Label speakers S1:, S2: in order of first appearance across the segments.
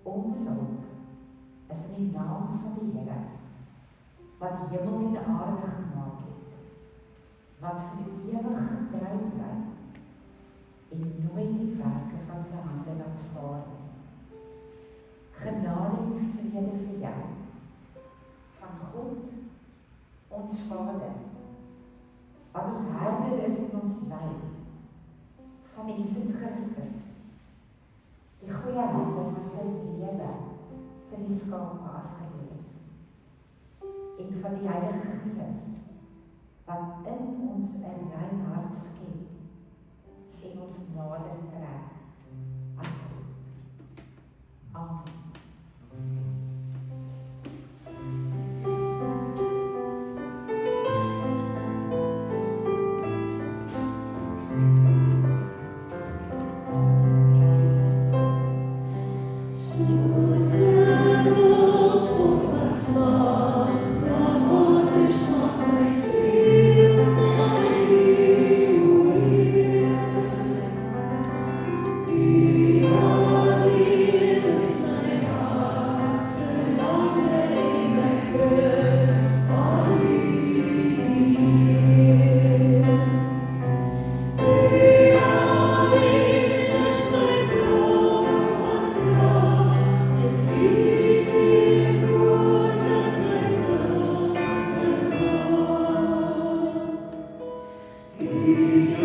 S1: Ons hulp is in die naam van die Here, wat die hemel en die aarde gemaak het, wat vir die ewig getrou bly en nooit die werke van sy hande laat vaar nie. Genade en vrede vir jou, van God, ons Vader, wat ons herder is en ons lei, van Jesus Christus, die goeie herder wat sy lewe vir die skape afgegee het, en van die Heilige Gees, wat in ons 'n rein hart skep en ons nader trek aan God. Amen.
S2: Ja,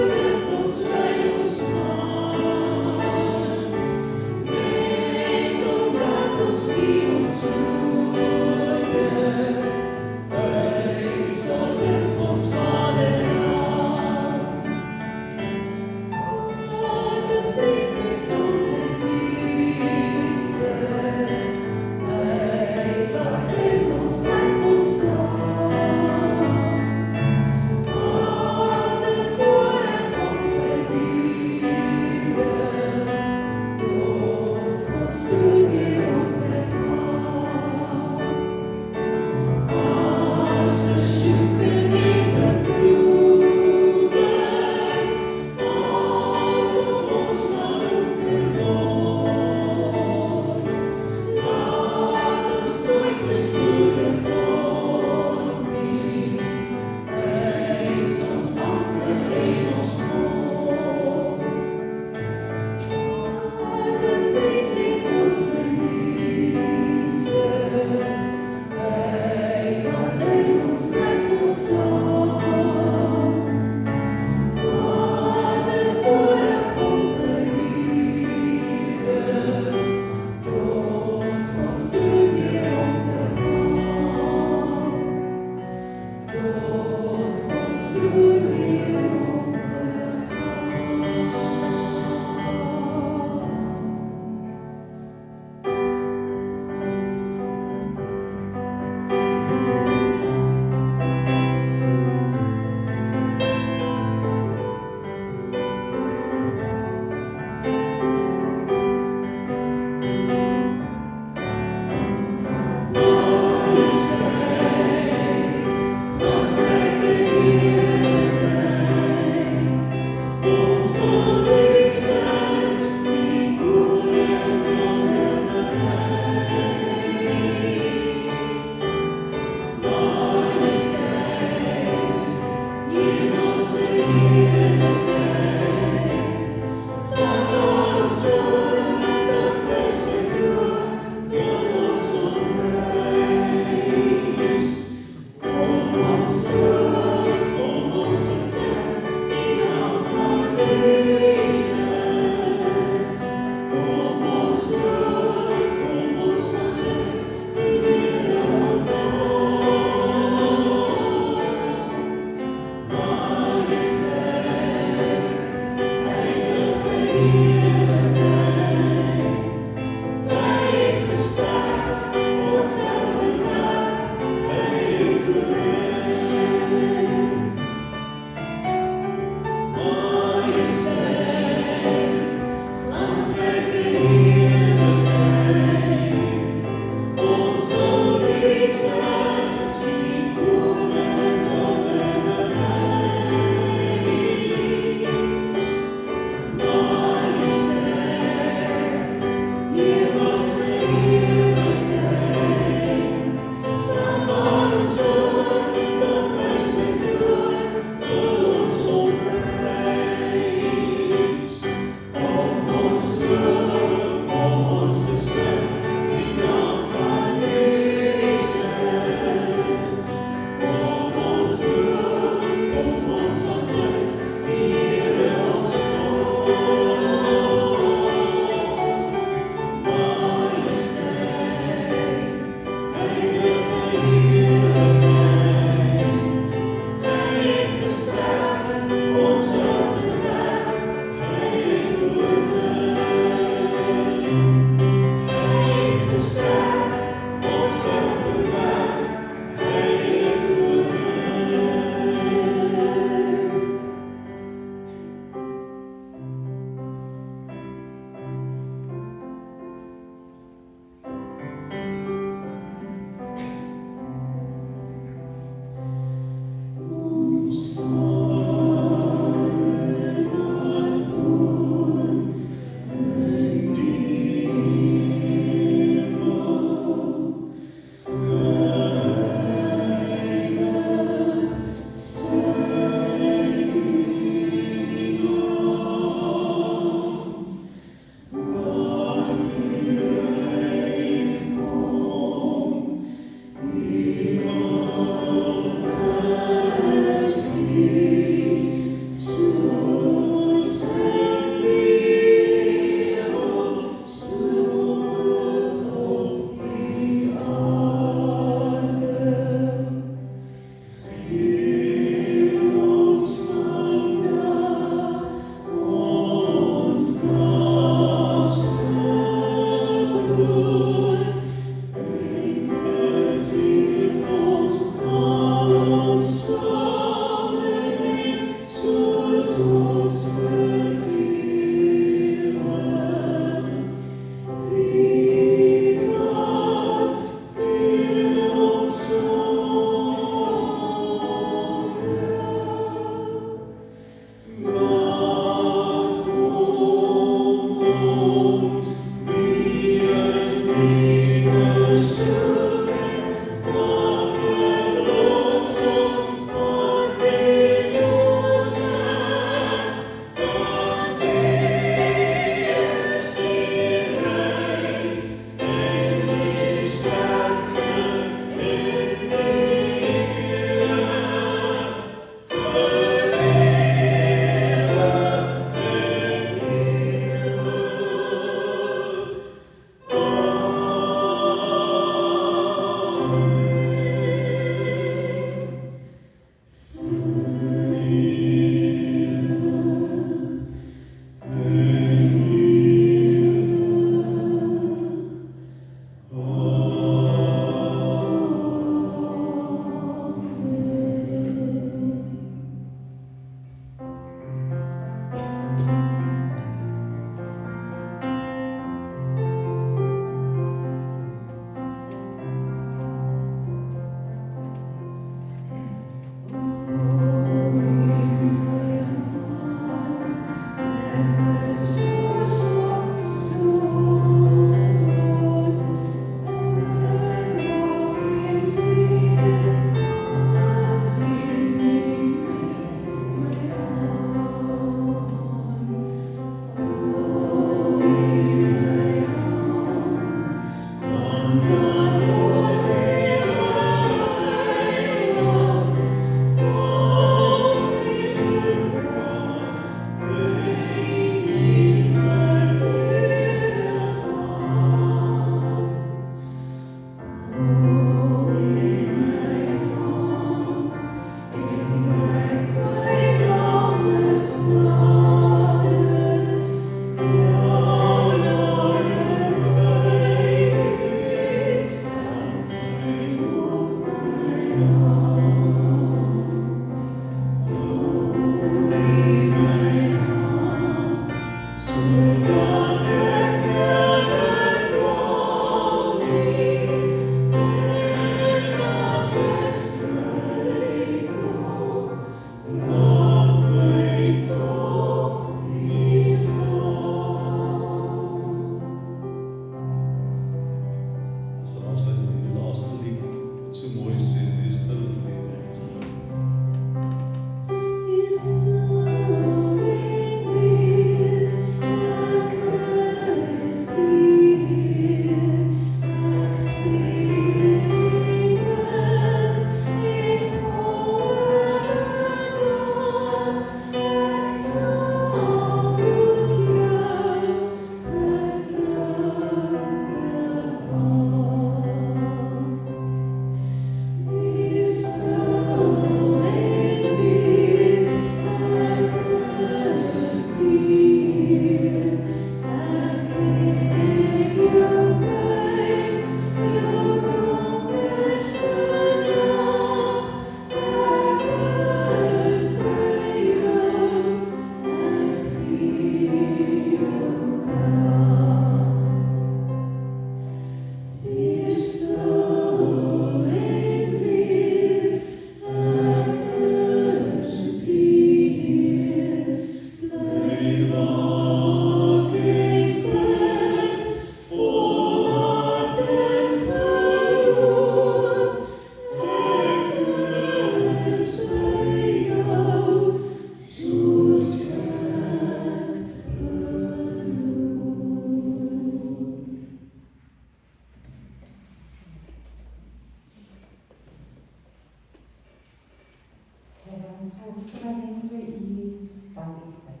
S1: sal net so hier dan u sit.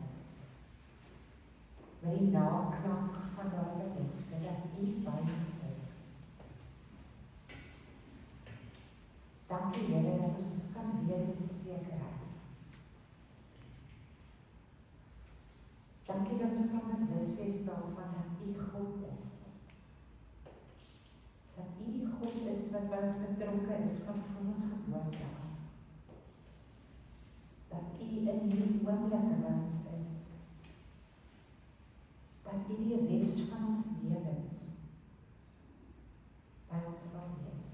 S1: Met die naklank van daardie liefde, dat u by ons is. Dankie Here, dat ons kan wees die sekerheid. Dankie dat ons kan bewus wees daarvan dat u God is. Dat u die God is wat by ons betrokke is van ons geboorte. Dat u in die oomblik by ons is. Dat u die res van ons lewens by ons sal wees.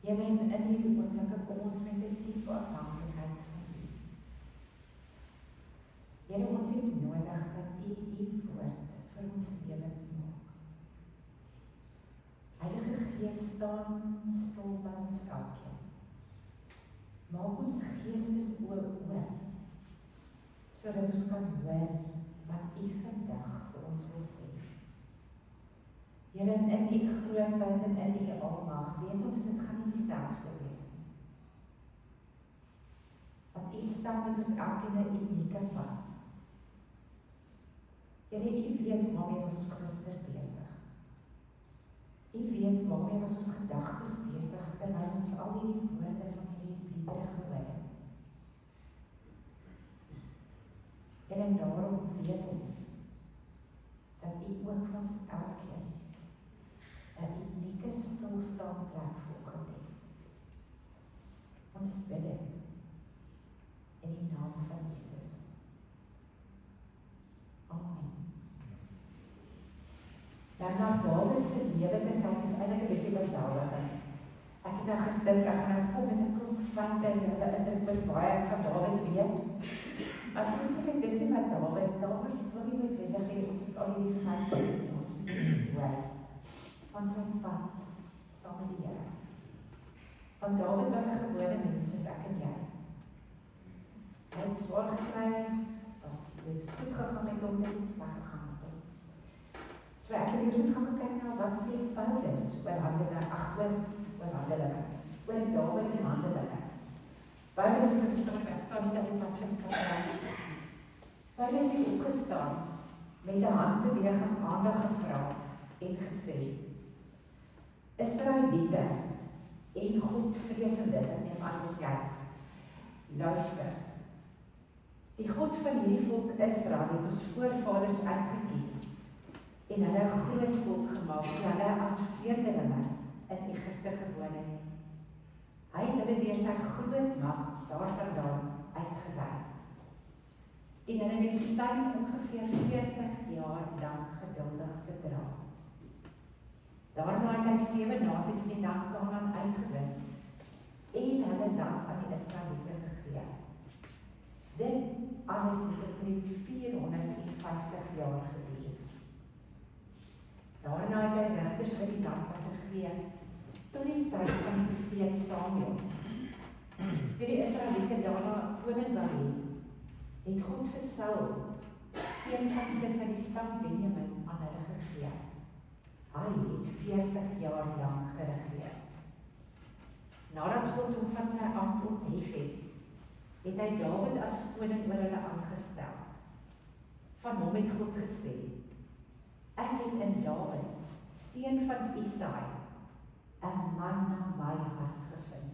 S1: Here, in die oomblikke kom ons met 'n diepe afhanklikheid van u. Here, ons het nodig dat u woord vir ons lewe maak. Heilige Gees, staan stil by ons elkeen. Maak ons geestesoë oop, sodat ons kan hoor wat u vandag vir ons wil sê. Here, in u grootheid en in u almag, weet ons dit gaan nie dieselfde wees nie. Want u stap met ons elkeen 'n unieke pad. Here, u weet waarmee was ons gister besig. U weet waarmee was ons gedagtes besig, terwyl ons al hierdie woorde van hierdie liedere gehoor het. En daarom weet ons, dat u ook van ons elkeen 'n unieke stilstaan plek volgende het. Ons bid dit in die naam van Jesus. Amen. Nou, na Dawid se lewe te kyk is eintlik 'n bietjie bedauerend. Ek het nou gedink, ek gaan nou kom met 'n klomp feite en julle indruk baie ek van Dawid weet. Maar ek moes ek dis nie met Dawid wil nie noodwendig hê ons het al hierdie feite en ons moet iets hoor van sy pad saam met die Here. Want Dawid was 'n gewone mens soos ek en jy. Hy het swaar gekry, was dit goed gegaan met hom, dit het sleg gegaan met hom. So ek het eers gaan kyk na wat sê Paulus oor Handelinge, oor Dawid en Handelinge. Paulus het gestaan, ek staan nie aan die pad van die kamera. Paulus het opgestaan, met 'n handbeweging aandag gevra en gesê, Israeliete en Godvreesendes, ek neem aan skryf, luister, die God van hierdie volk Israel het ons voorvaders uitgekies en hulle 'n groot volk gemaak, die hulle as vreemdelinge in Egipte gewoon het. Hy het hulle deur sy groot mag daarvandaan uitgelei. En hulle in die woestyn ongeveer 40 jaar lank geduldig verdra. Daarna het hy 7 nasies in die land Kanaan uitgewis en hulle land aan die Israeliete gegee. Dit alles het omtrent 450 jaar geduur. Daarna het hy regters vir die land laat gee tot die tyd van die profeet Samuel. Toe die Israeliete daarna koning wou hê, het God vir Saul, seun van Kis uit die stam Benjamin, aan hulle gegee. Hy het 40 jaar lank geregeer. Nadat God hom van sy ambt onthef het hy Dawid as koning oor hulle aangestel. Van hom het God gesê, ek het in Dawid, seun van Isaai, 'n man na my hart gevind.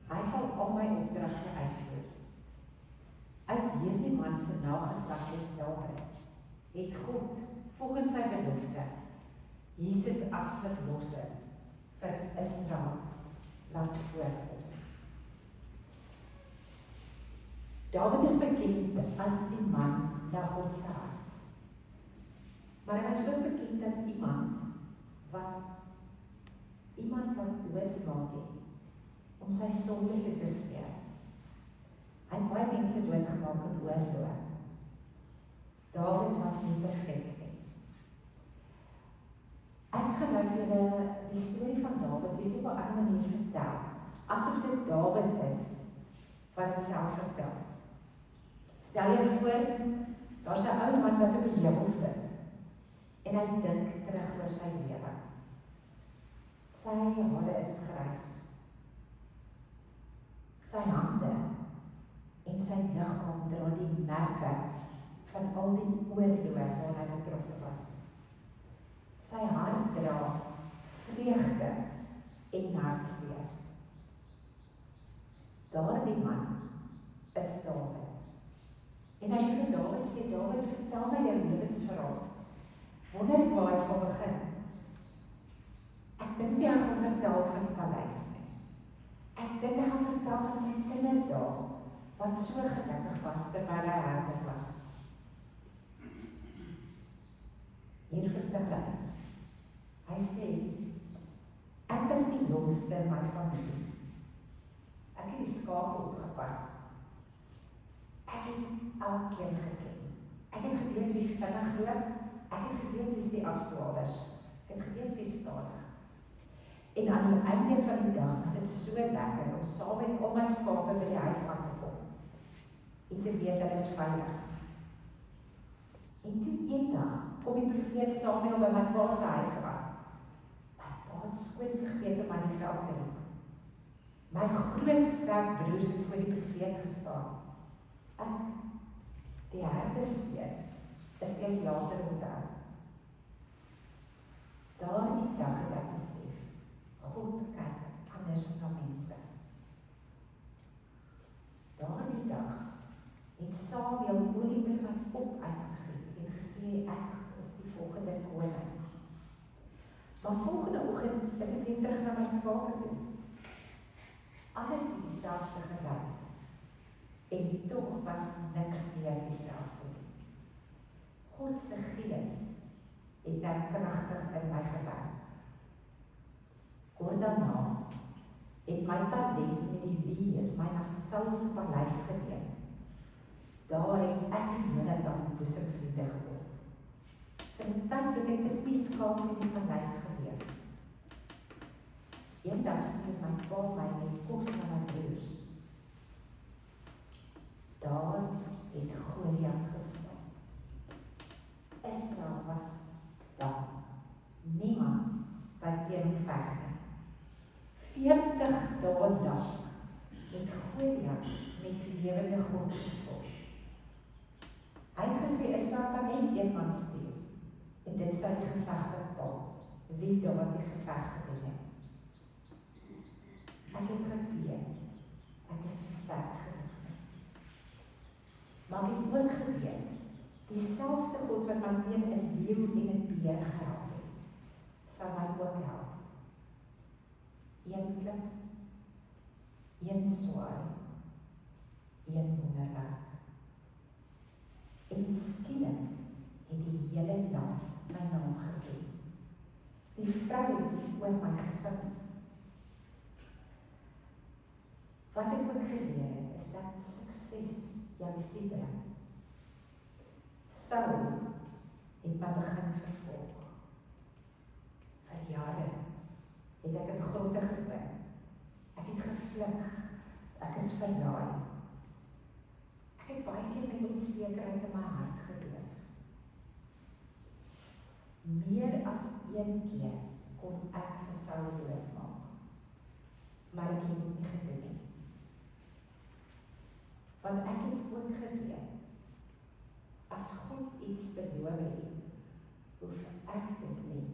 S1: Hy sal al my opdragte uitvoer. Uit hierdie man se nageslag Dawid, het God, volgens sy belofte, Jesus as verlosser vir Israel laat voorkom. Dawid is bekend as die man na God se hart. Maar hy was ook bekend as iemand wat doodmaak het om sy sonde te smeer. Hy het baie mense doodgemaak in oorlog. Dawid was nie perfek nie. Ek gaan nou vir julle die storie van Dawid net op 'n ander manier vertel, asof dit Dawid is wat dit self vertel. Stel jou voor, daar's 'n ou man wat op die hemel sit en hy dink terug oor sy lewe. Sy hare is grys. sy liggaam dra die merke van al die oorloë waar hy betrokke was. Sy hart dra vreugde en hartseer. Daardie man is Dawid. En as jy vir Dawid sê, Dawid, vertel my jou lewensverhaal, wonder ek waar hy sal begin. Ek dink nie hy gaan vertel van die paleis nie. Ek dink hy gaan vertel van sy kinderdae, wat so gelukkig was terwyl hy herder was. Hier vertel hy. Hy sê, ek is die jongste in my familie. Ek het die skape opgepas. Ek het elkeen geken. Ek het geweet wie vinnig loop. Ek het geweet wie is die afdwalers. Ek het geweet wie stadig. En aan die einde van die dag was dit so lekker om saam met al my skape by die huis aan te kom. En te weet hulle is veilig. En toe eendag kom die profeet Samuel by my pa se huis aan. My pa het skoon vergeet om aan die veld te loop. My groot sterk broers het voor die profeet gestaan. Ek, die herderseun, is eers later onthou. Daardie dag het ek besef, God kyk anders na mense. Daardie dag het Samuel olie oor my kop uitgegiet en gesê ek is die volgende koning. Maar volgende oggend is ek weer terug na my skape toe. Alles het dieselfde gelyk. En tog was niks meer dieselfde. God se gees het nou kragtig in my gewerk. Kort daarna het my talent met die leer my na Saul se paleis geneem. Daar het ek en Jonathan boesemvriende geword. Vir 'n tyd het ek die skaap in die paleis geleef. Eendag stuur my pa my met kos na my broers. Daar het Goliat gestaan. Israel was daar. Niemand wat teen hom veg nie. 40 dae lank het Goliat met lewende God gespot. Hy het gesê Israel kan net een man stuur. En dit sou die geveg bepaal. Wie daar die geveg gewen het. Ek het geweet, ek is nie sterk genoeg nie. Maar ek het ook geweet, dieselfde God wat my teen 'n leeu en 'n beer gehelp het, sal my ook help. Een klip, een swaai, een wonderwerk. En skielik het die hele land my naam geken. Die vrou het sy oor my gesing. Wat ek ook geleer het, is dat sukses jaloesie bring. Saul het my begin vervolg. Vir jare het ek in grotte gebring. Ek het gevlug. Ek is verlaai. Ek het baie keer met onsekerheid in my hart geleef. Meer as een keer kon ek vir Saul doodmaak. Maar ek het dit nie gedoen nie. Want ek het ook geweet, as God iets beloof het, hoef ek dit nie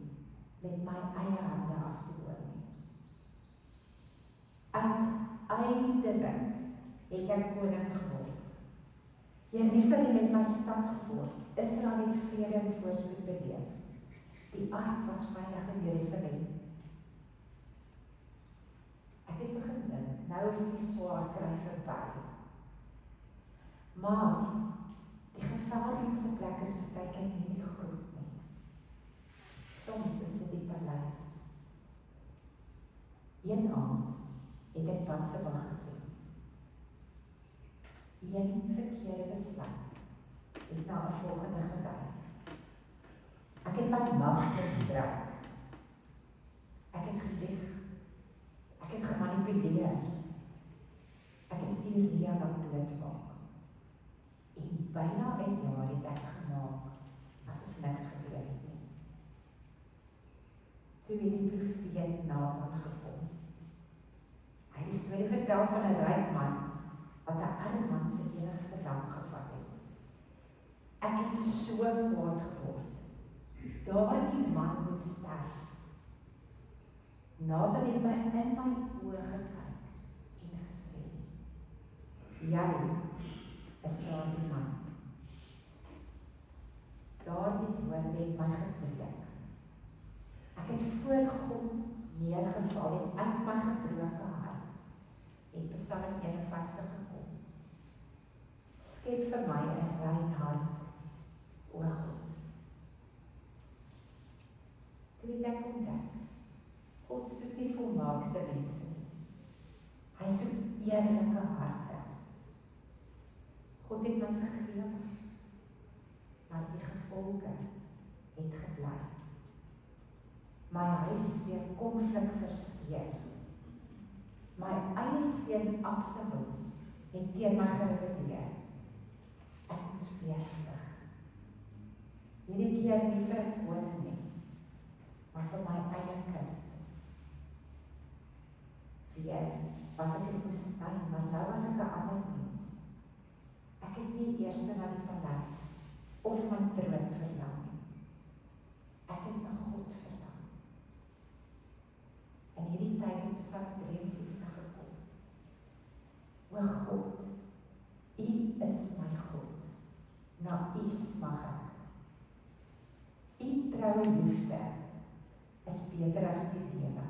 S1: met my eie hande af te doen nie. Uiteindelik het ek koning geword. Jerusalem het my stad geword. Israel het vrede en voorspoed beleef. Die ark was veilig in Jerusalem. Ek het begin dink, nou is die swaar kry verby. Maar die gevaarlikste plek is partykeer nie die groep nie. Soms is dit die paleis. Een aand het ek Batseba gesien. Een verkeerde besluit het na 'n volgende gelei. Ek het my mag misbruik. Ek het gelieg. Ek het gemanipuleer. Ek het Uria laat doodmaak. En byna 'n jaar het ek gemaak, asof niks gebeur het nie. Toe het die profeet Nathan gekom. Hy het die storie vertel van 'n ryk man, wat 'n arme man se enigste lam gevat het. Ek het so kwaad geword. Daardie man moet sterf. Nadat het my in my oë gekyk en gesê, jy is daardie man. Daardie woorde het my gebreek. Ek het voor God neergeval en uit my gebroke hart het Psalm 51 gekom. Skep vir my 'n rein hart, o God. Toe het ek ontdek, God soek nie volmaakte mense nie. Hy soek eerlike harte. God het my vergewe, maar die gevolge het gebly. My huis is deur konflik versteur. My eie seun Absalom het teen my gerebelleer. Ek moes weer vlug. Hierdie keer nie vir 'n koning nie, maar vir my eie kind. Weer was ek in die woestyn, maar nou was ek 'n ander mens. Ek het nie eers na die paleis of my troon verlang nie. Ek het na God verlang. In hierdie tyd het Psalm 63 gekom. O God, U is my God, na U smag ek. U troue liefde is beter as die lewe.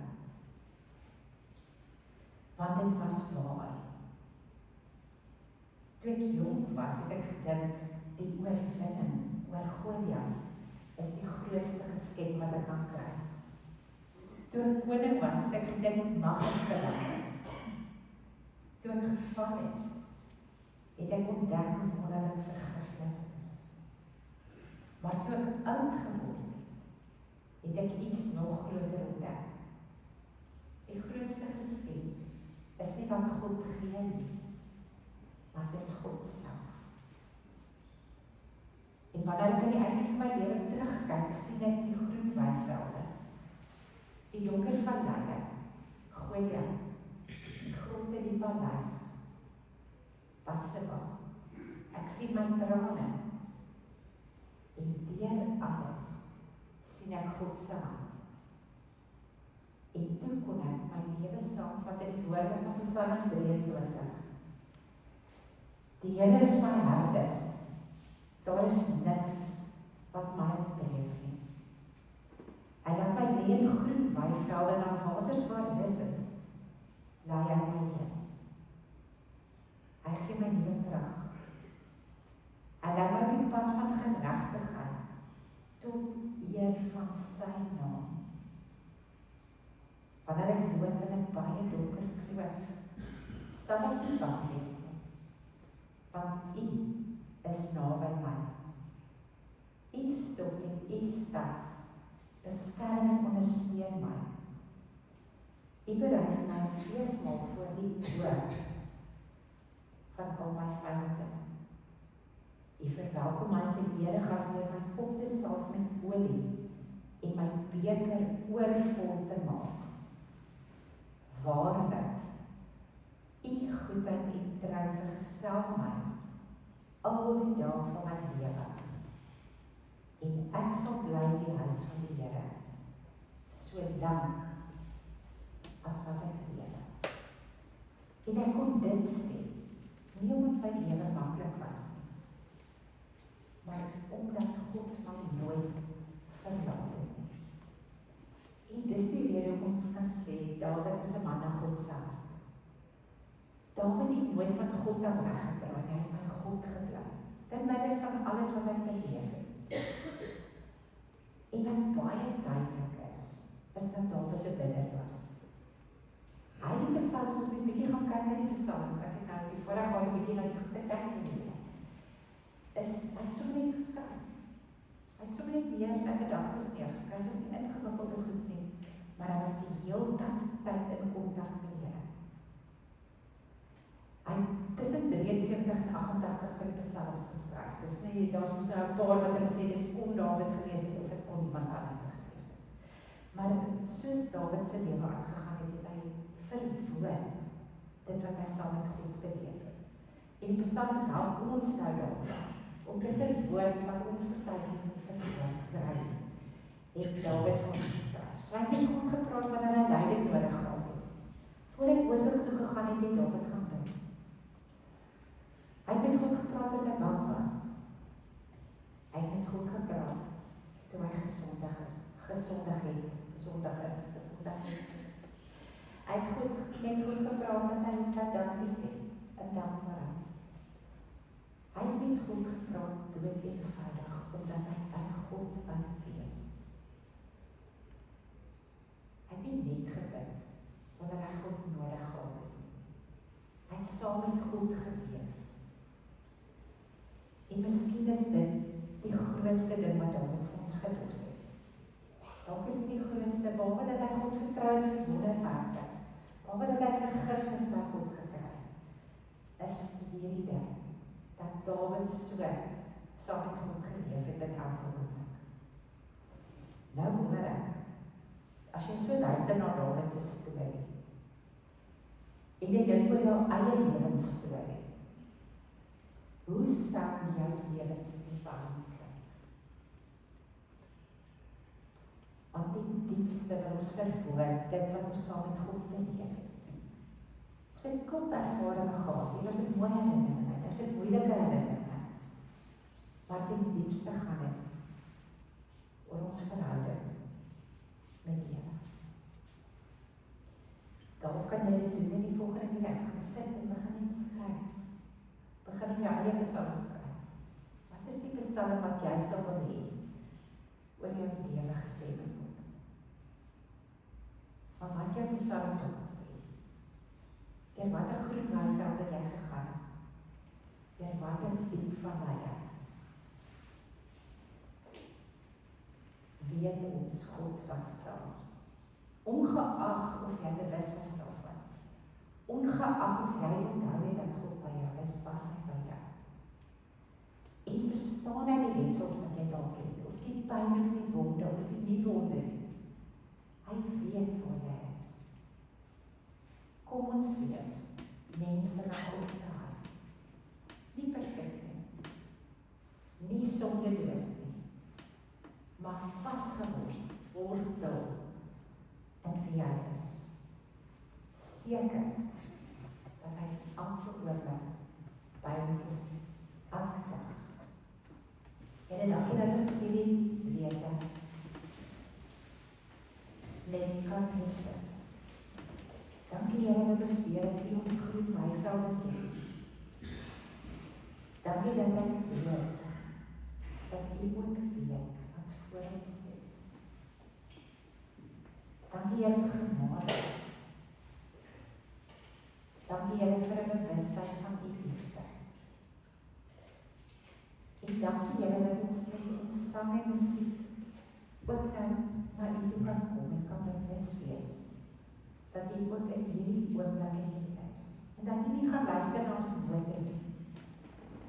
S1: Want dit was waar. Toe ek jong was, het ek gedink, die oorwinning oor Goliat is die grootste geskenk wat ek kan kry. Toe ek koning was, het ek gedink, mag is belangrik. Toe ek geval het ek ontdek hoe wonderlik vergifnis is. Maar toe ek oud geword het ek iets nog groter ontdek. Die grootste geskenk is nie wat God gee nie, maar dit is God self. En wanneer ek aan die einde van my lewe terugkyk, sien ek die groen weivelde, die donker valleie, Goliat, die grote die paleis, Batseba. Ek sien my trane, en deur alles sien ek God se hand. En toe kon ek my lewe saamvat in die woorde van Psalm 23. Die Here is my herder, daar is niks wat my ontbreek nie. Hy laat my lê in groen weivelde en aan waters waar rus is, laai hy my heen. Hy gee my nuwe krag. Hy laat my op die pad van geregtigheid tot eer van sy naam. Wanneer ek loop in 'n baie donker kloof, sal ek nie bang wees nie, want U is naby my. U stok en U staf beskerm en ondersteun my. U berei vir my 'n feesmaal voor die dood van al my vyande. U verwelkom my as 'n eregas deur my kop te salf met olie en my beker oorvol te maak. Waarlik, U goedheid en trou vergesel my al die dae van my lewe. En ek sal bly in die huis van die Here, so lank as wat ek lewe. En ek kon dit sê, nie omdat my lewe maklik was nie, maar omdat God my nooit verlaat het nie. En dis die rede hoekom ons kan sê, Dawid is 'n man na God se hart. Dawid het nooit van God af weggedraai, hy het by God gebly, ten midde van alles wat hy beleef het. En wat baie duidelik is dat Dawid 'n bidder was. Hy het die psalms, as mens bietjie gaan kyk na die psalms, ek het nou die vorige jaar 'n bietjie na die gekyk, is, hy het so net geskryf. Hy het so net weer sy gedagtes neergeskryf, is nie ingewikkelde goed nie, maar hy was die heel tyd in kontak met die Here. Hy het tussen 73 en 88 van die psalms geskryf. Dis nie, daar is mos 'n paar wat hulle sê, dit kon Dawid gelees het, of dit kon iemand anders gelees het. Maar soos Dawid se lewe aangegaan het, het hy verwoord dit wat hy saam met God beleef het. En die psalms help ons nou daarmee, om dit te woord wat ons vertuiging van die woord kry, het Dawid van geskryf. So hy het met God gepraat wanneer hy leiding nodig gehad het. Voor hy oorlog toe gegaan het, het Dawid gaan bid. Hy het met God gepraat as hy bang was. Hy het met God gepraat toe hy gesondig het. Hy het met God gepraat as hy wat dankie sê, in dankbaarheid. Hy het met God gepraat dood eenvoudig, omdat hy by God wou wees. Hy het nie net gebid, wanneer hy God nodig gehad het. Hy het saam met God geleef. En miskien is dit die grootste ding wat Dawid vir ons gelos het. Dalk is dit die grootste, behalwe dat hy God vertrou het vir wonderwerke, behalwe dat hy vergifnis by God gekry het, is hierdie ding, dat Dawid so saam met God geleef het in elke oomblik. Nou wonder ek, as jy so luister na Dawid se storie, en jy dink oor jou eie lewensstorie, hoe sou jou lewensbesalm klink? Want die diepste wil ons verwoord, dit wat ons saam met God beleef het. Ons het klop ervaring gehad, en ons het mooi herinneringe, ons het moeilike herinneringe, maar die diepste gaan het oor ons verhouding met die Here. Daarom kan jy dit doen in die volgende week, gaan sit en begin net skryf. Begin in jou eie psalm skryf. Wat is die psalm wat jy sal wil hê oor jou lewe gesê word? Maar wat jou psalm wil sê? Deur wat 'n groot weiveld het jy gegaan? Deur wat 'n diep vallei? Weet ons God was daar. Ongeag of jy bewus was daarvan. Ongeag of jy onthou het dat God by jou is, was hy by jou. En verstaan hy die letsels wat jy dalk het, of die pyn of die wonde, of die nie wonde nie. Hy weet waar jy is. Kom ons wees, mense na God se hart. Nie perfek nie, nie sondeloos nie, maar vasgeword, wortel in wie hy is. Seker dat hy elke oomblik by ons is, elke dag. En dankie dat ons hierdie weke net kan hesse. Dankie Here dat ons weer in ons groep weivelde het. Dankie dat ek weet dat U ook weet wat voor ons lê. Dankie Here vir genade. Dankie Here vir 'n bewustheid van U liefde. En dankie Here dat ons met ons sang en musiek ook nou na U toe kan kom en kan bewus wees dat U ook in hierdie oomblik hier is. En dat U nie gaan luister na ons woorde nie,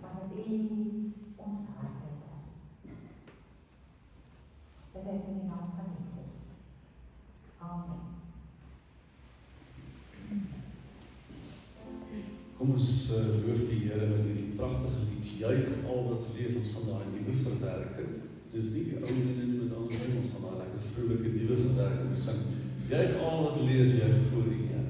S1: maar dat U ons harte het. Bid dit in die naam van Jesus. Amen.
S2: Kom ons loof die Here met hierdie pragtige lied, juig al wat leef, ons van daai nuwe verwerking. Dis nie die ou en met ander woorde, ons van daai lekker vrolike nuwe verwerking sing. Juig al wat leef, juig voor die Here.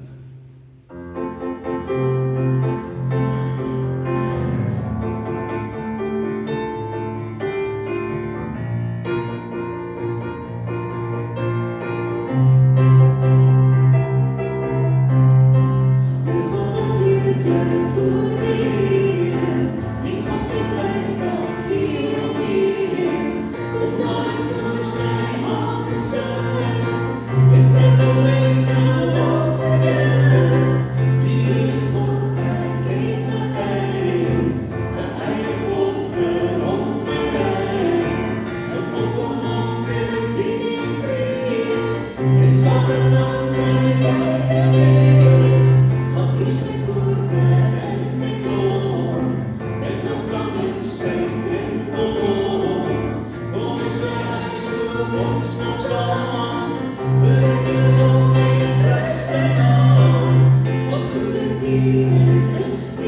S3: Is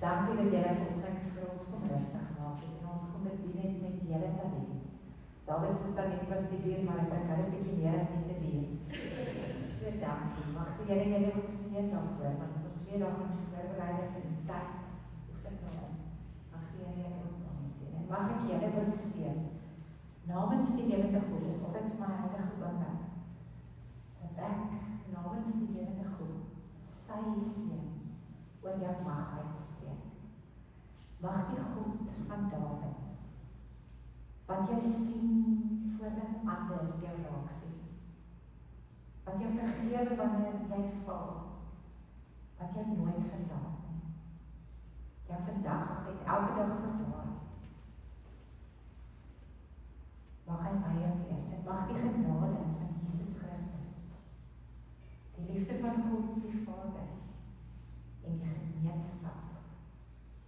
S1: Dankie dat julle vanoggend vir ons kom rustig maak en ons kom bedien het met julle talent. David se talent was die weer, maar ek kan 'n bietjie meer as net te weer. So dankie. Mag die Here julle ook seën daarvoor, want ons weer daar gaan voorberei in tyd. Hoef dit nou in. Mag die Here julle ook ons seën. En mag ek julle ook seën. Namens die lewende God, is altyd vir my heilige oomblik. Dat ek namens die lewende God sy seën oor jou mag uitspreek. Mag die God van Dawid, wat jou sien voordat ander jou raak sien, wat jou vergewe wanneer jy val, wat jou nooit verlaat nie, jou vandag en elke dag bewaar, mag hy by jou wees, en mag die genade van Jesus Christus, die liefde van God die Vader, en die gemeenskap,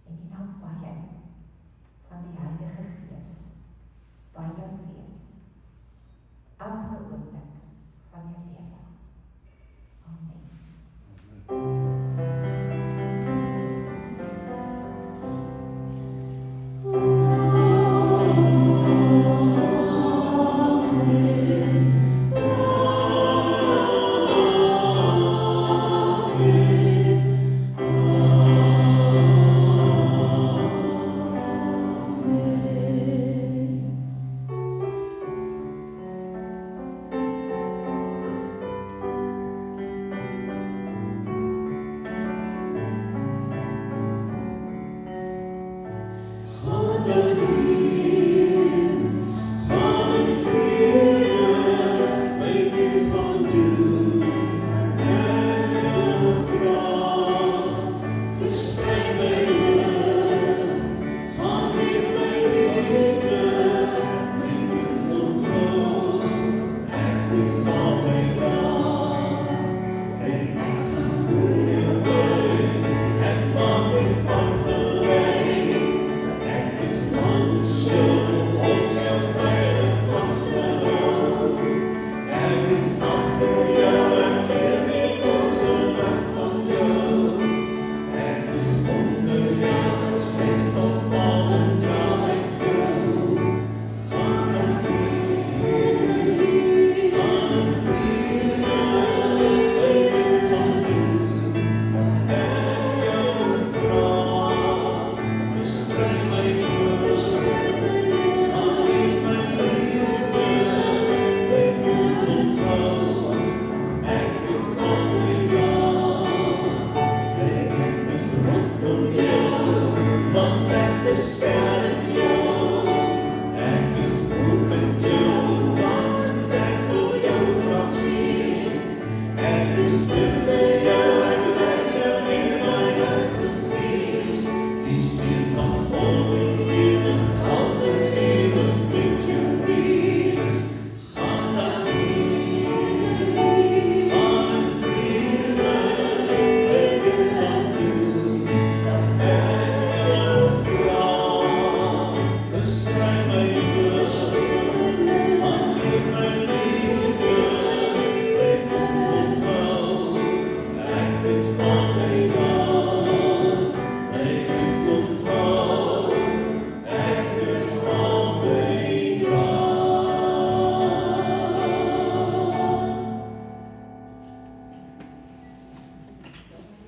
S1: en die nabijheid van die Heilige Gees, by jou wees, elke oomblik van jou lewe. Amen.
S3: Onder
S2: liefste van vol